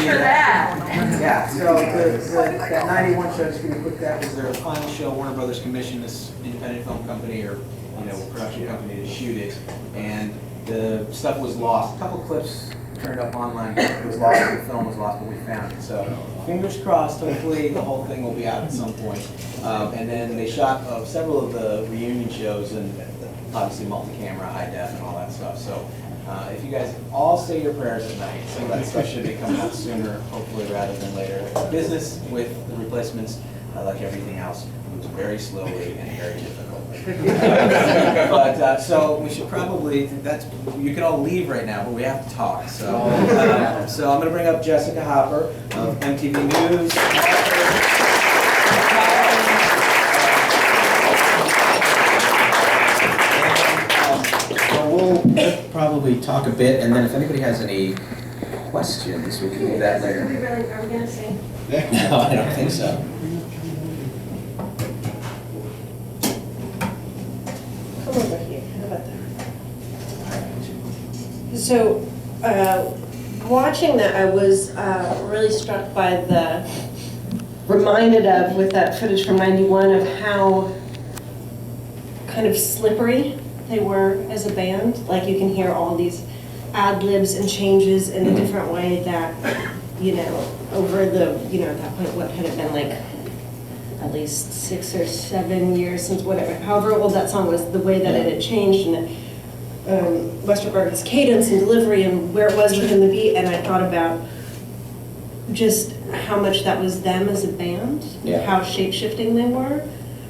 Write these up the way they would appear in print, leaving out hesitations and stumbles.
picture that. Yeah, so that 91 show, just give you a quick, that was their final show. Warner Brothers commissioned this independent film company or production company to shoot it, and the stuff was lost. A couple clips turned up online, but it was lost, the film was lost, but we found it. So fingers crossed, hopefully the whole thing will be out at some point. And then they shot several of the reunion shows, and obviously multi-camera, high def, and all that stuff. So if you guys all say your prayers at night, some of that stuff should be coming out sooner, hopefully, rather than later. Business with the replacements, like everything else, moves very slowly and very difficult. But so we should probably, you can all leave right now, but we have to talk. So, so I'm going to bring up Jessica Hopper of MTV News. We'll probably talk a bit, and then if anybody has any questions, we can do that later. Are we going to sing? No, I don't think so. Come over here. How about that? So, watching that, I was really struck by reminded of, with that footage from '91, of how kind of slippery they were as a band. Like, you can hear all these ad-libs and changes in a different way that, over at that point, what had it been, like, at least 6 or 7 years since however old that song was, the way that it had changed, and Westerberg's cadence and delivery and where it was within the beat, and I thought about just how much that was them as a band, how shape-shifting they were.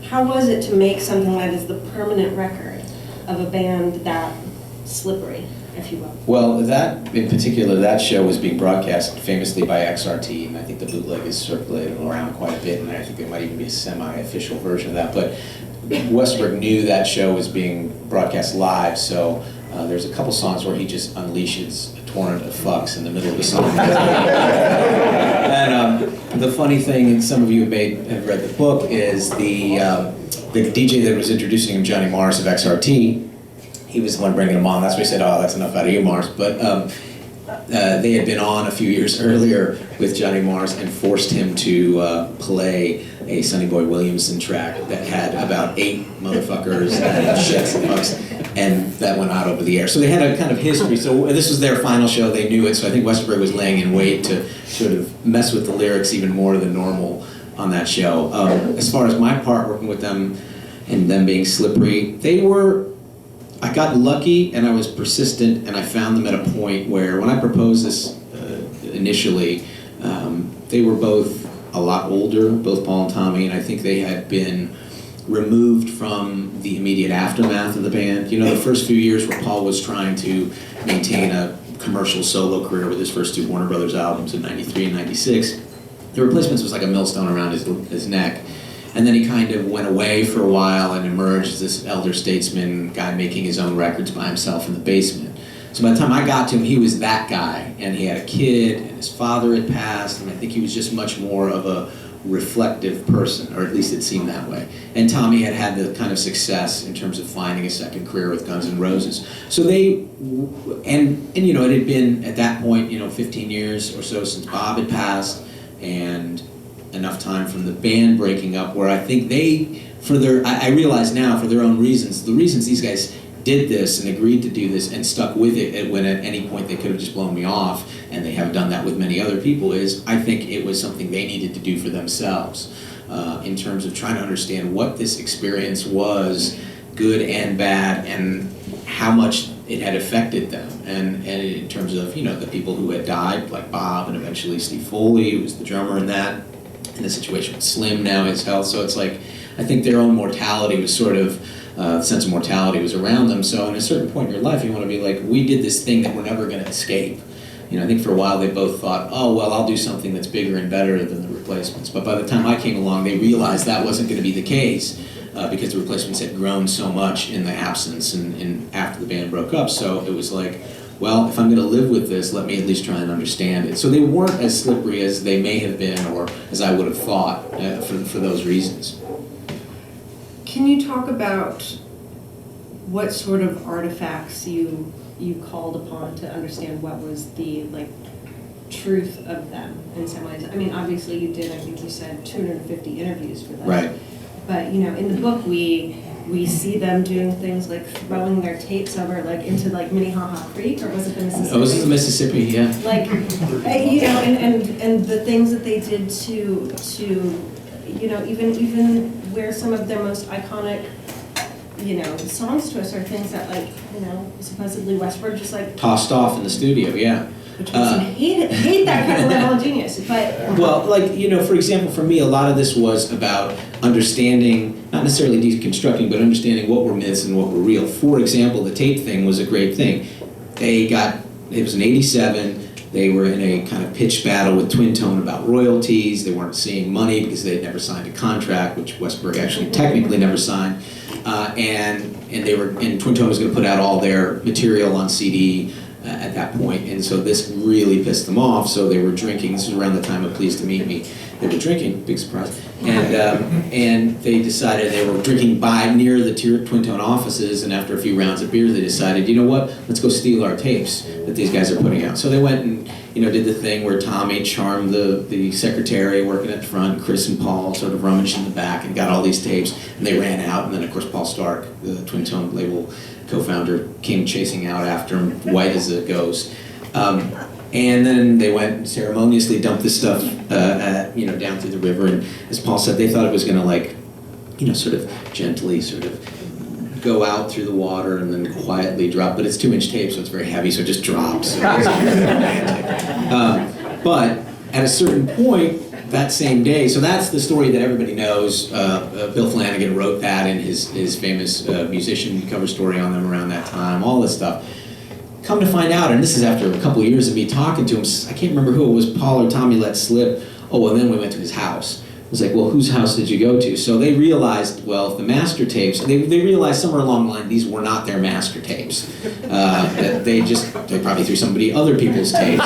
How was it to make something that is the permanent record of a band that slippery, if you will? Well, that, in particular, that show was being broadcast famously by XRT, and I think the bootleg is circulated around quite a bit, and I think there might even be a semi-official version of that. But Westerberg knew that show was being broadcast live, so there's a couple songs where he just unleashes a torrent of fucks in the middle of the song. And the funny thing, and some of you have read the book, is the DJ that was introducing him, Johnny Morris of XRT, he was the one bringing him on. That's why he said, "Oh, that's enough out of you, Morris." But they had been on a few years earlier with Johnny Morris and forced him to play a Sonny Boy Williamson track that had about 8 motherfuckers and shits and fucks, and that went out over the air. So they had a kind of history. So this was their final show. They knew it. So I think Westerberg was laying in wait to sort of mess with the lyrics even more than normal on that show. As far as my part working with them and them being slippery, I got lucky and I was persistent, and I found them at a point where, when I proposed this initially, they were both a lot older, both Paul and Tommy, and I think they had been removed from the immediate aftermath of the band. The first few years where Paul was trying to maintain a commercial solo career with his first 2 Warner Brothers albums in '93 and '96, The Replacements was like a millstone around his neck. And then he kind of went away for a while and emerged as this elder statesman guy making his own records by himself in the basement. So by the time I got to him, he was that guy, and he had a kid, and his father had passed, and I think he was just much more of a reflective person, or at least it seemed that way. And Tommy had had the kind of success in terms of finding a second career with Guns N' Roses. So it had been at that point, 15 years or so since Bob had passed, and enough time from the band breaking up where I think I realize now, for their own reasons, the reasons these guys did this and agreed to do this and stuck with it when at any point they could have just blown me off, and they have done that with many other people, is I think it was something they needed to do for themselves in terms of trying to understand what this experience was, good and bad, and how much it had affected them, and in terms of the people who had died, like Bob and eventually Steve Foley, who was the drummer in that, and the situation with Slim now, his health. So it's like, I think their own mortality was sort of, sense of mortality was around them. So at a certain point in your life, you want to be like, we did this thing that we're never going to escape. I think for a while they both thought, oh, well, I'll do something that's bigger and better than the Replacements. But by the time I came along, they realized that wasn't going to be the case because the Replacements had grown so much in the absence and after the band broke up. So it was like, well, if I'm going to live with this, let me at least try and understand it. So they weren't as slippery as they may have been, or as I would have thought, for those reasons. Can you talk about what sort of artifacts you called upon to understand what was the truth of them in some ways. I mean, obviously you did, I think you said 250 interviews for them. Right. But, you know, in the book, we see them doing things like throwing their tapes over, like, into, like, Minnehaha Creek, or was it the Mississippi? Oh, this is Mississippi, yeah. Like, you know, and the things that they did to you know, even where some of their most iconic, you know, songs to us are things that, like, you know, supposedly Westward just, like, Tossed off in the studio, yeah. which was hate that kind of level of genius, but. Well, like, you know, for example, for me, a lot of this was about understanding, not necessarily deconstructing, but understanding what were myths and what were real. For example, the tape thing was a great thing. It was in '87, they were in a kind of pitched battle with Twin Tone about royalties. They weren't seeing money because they had never signed a contract, which Westberg actually technically never signed. And Twin Tone was going to put out all their material on CD at that point, and so this really pissed them off. So they were drinking. This was around the time of Pleased to Meet Me. They were drinking, big surprise, and they decided they were drinking by near the Twin Tone offices. And after a few rounds of beer, they decided, you know what? Let's go steal our tapes that these guys are putting out. So they went and did the thing where Tommy charmed the secretary working at the front, Chris and Paul sort of rummaged in the back and got all these tapes, and they ran out. And then of course Paul Stark, the Twin Tone label co-founder, came chasing out after him, white as a ghost. And then they went and ceremoniously dumped this stuff, down through the river. And as Paul said, they thought it was going to, like, sort of gently sort of go out through the water and then quietly drop. But it's 2-inch tape, so it's very heavy, so it just drops. So but at a certain point, that same day, so that's the story that everybody knows. Bill Flanagan wrote that in his famous musician cover story on them around that time, all this stuff. Come to find out, and this is after a couple of years of me talking to him, I can't remember who it was, Paul or Tommy let slip, and then we went to his house. I was like, well, whose house did you go to? So they realized, well, if the master tapes, they realized somewhere along the line these were not their master tapes. That they probably threw other people's tapes.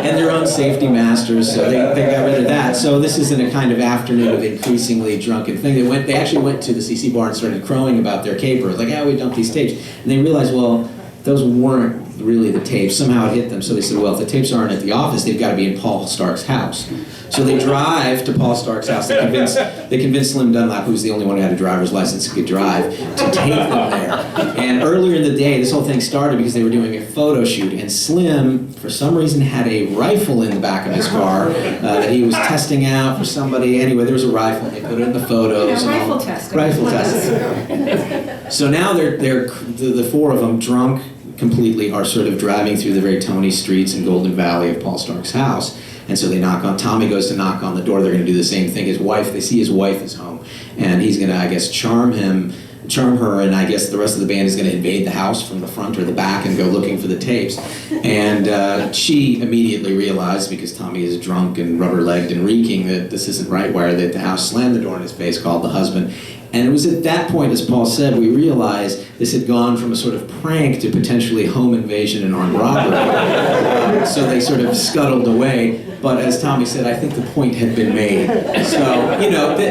And their own safety masters, so they got rid of that. So this isn't a kind of afternoon of increasingly drunken thing. They actually went to the CC bar and started crowing about their capers, like, we dumped these tapes. And they realized, well, those weren't really the tapes. Somehow it hit them, so they said, well, if the tapes aren't at the office, they've got to be in Paul Stark's house. So they drive to Paul Stark's house. They convinced Slim Dunlap, who was the only one who had a driver's license and could drive, to take them there. And earlier in the day, this whole thing started because they were doing a photo shoot, and Slim, for some reason, had a rifle in the back of his car that he was testing out for somebody. Anyway, there was a rifle. They put it in the photos. Rifle testing. Rifle testing. So now they're the four of them, drunk completely, are sort of driving through the very Tony streets in Golden Valley of Paul Stark's house. And so Tommy goes to knock on the door. They're going to do the same thing. They see his wife is home. And he's going to, I guess, charm her, and I guess the rest of the band is going to invade the house from the front or the back and go looking for the tapes. And she immediately realized, because Tommy is drunk and rubber-legged and reeking, that this isn't right, where the house slammed the door in his face, called the husband. And it was at that point, as Paul said, we realized this had gone from a sort of prank to potentially home invasion and armed robbery. So they sort of scuttled away. But as Tommy said, I think the point had been made. So,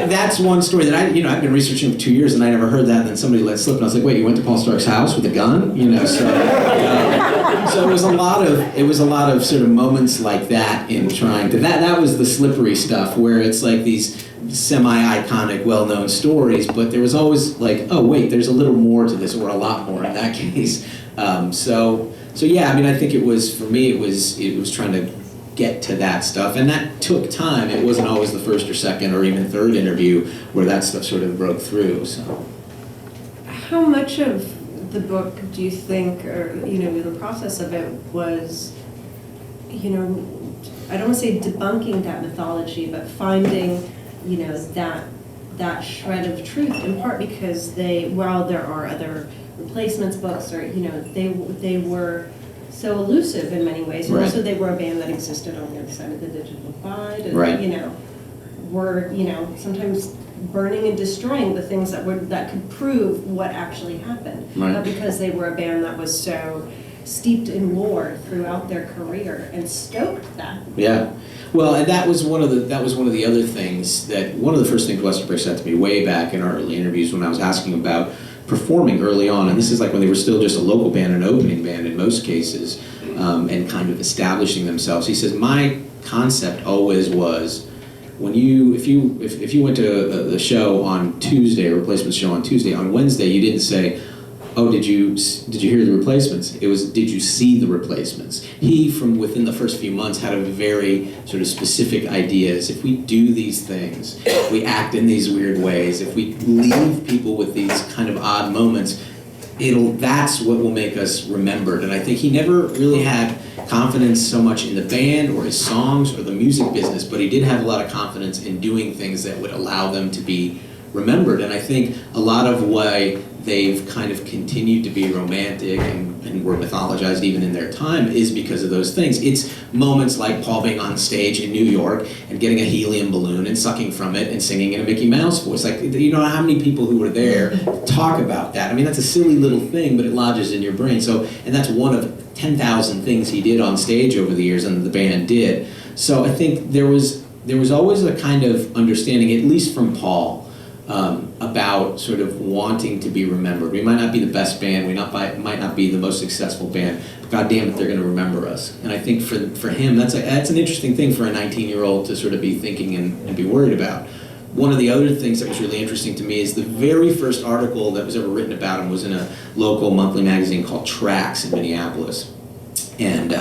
that's one story that I've been researching for 2 years, and I never heard that. And then somebody let slip, and I was like, wait, you went to Paul Stark's house with a gun? So it was a lot of sort of moments like that in trying to, that was the slippery stuff, where it's like these semi-iconic, well-known stories, but there was always like, oh wait, there's a little more to this, or a lot more in that case. So yeah, I think it was, for me, it was trying to get to that stuff, and that took time. It wasn't always the first or second or even third interview where that stuff sort of broke through. So, how much of the book do you think, or the process of it was, I don't want to say debunking that mythology, but finding, that shred of truth, in part because while there are other replacements books, or they were so elusive in many ways, and right. Also they were a band that existed on the other side of the digital divide, and right. Were sometimes burning and destroying the things that could prove what actually happened, right. But because they were a band that was so steeped in lore throughout their career and stoked that. Yeah. Well, and that was one of the other things that one of the first things Westerberg said to me way back in our early interviews when I was asking about performing early on, and this is like when they were still just a local band, an opening band in most cases. and kind of establishing themselves. He says, my concept always was, when if you went to the show on Tuesday, a Replacements show on Tuesday, on Wednesday you didn't say, oh, did you hear the Replacements? It was, did you see the Replacements? He, from within the first few months, had a very sort of specific ideas. If we do these things, if we act in these weird ways, if we leave people with these kind of odd moments, that's what will make us remembered. And I think he never really had confidence so much in the band or his songs or the music business, but he did have a lot of confidence in doing things that would allow them to be remembered. And I think a lot of why they've kind of continued to be romantic and were mythologized even in their time is because of those things. It's moments like Paul being on stage in New York and getting a helium balloon and sucking from it and singing in a Mickey Mouse voice. Like, you know how many people who were there talk about that? I mean, that's a silly little thing, but it lodges in your brain. So, and that's one of 10,000 things he did on stage over the years and the band did. So I think there was always a kind of understanding, at least from Paul, about sort of wanting to be remembered. We might not be the best band, we might not be the most successful band, but God damn it, they're going to remember us. And I think for him, that's an interesting thing for a 19-year-old to sort of be thinking and be worried about. One of the other things that was really interesting to me is the very first article that was ever written about him was in a local monthly magazine called Tracks in Minneapolis. And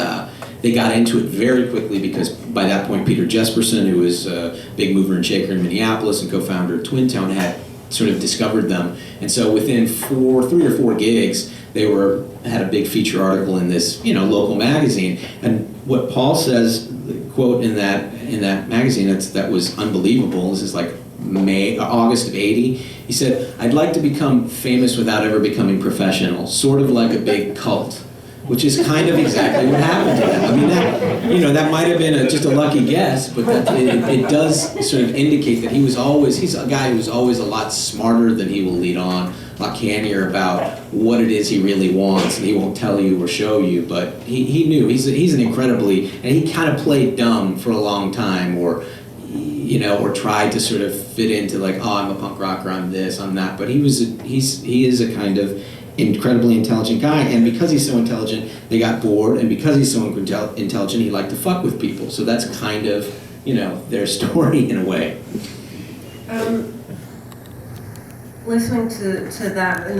they got into it very quickly because by that point Peter Jesperson, who was a big mover and shaker in Minneapolis and co-founder of Twin Town, had sort of discovered them. And so within 3 or 4 gigs, they had a big feature article in this local magazine. And what Paul says, quote in that magazine, that was unbelievable. This is like August of '80. He said, "I'd like to become famous without ever becoming professional, sort of like a big cult." Which is kind of exactly what happened to them. I mean, that might have been just a lucky guess, but it does sort of indicate that he's a guy who's always a lot smarter than he will lead on, a lot cannier about what it is he really wants, and he won't tell you or show you, but he knew. He's an incredibly, and he kind of played dumb for a long time, or tried to sort of fit into like, oh, I'm a punk rocker, I'm this, I'm that, but he is a kind of incredibly intelligent guy, and because he's so intelligent, they got bored, and because he's so intelligent, he liked to fuck with people. So that's kind of, their story in a way. Listening to that, and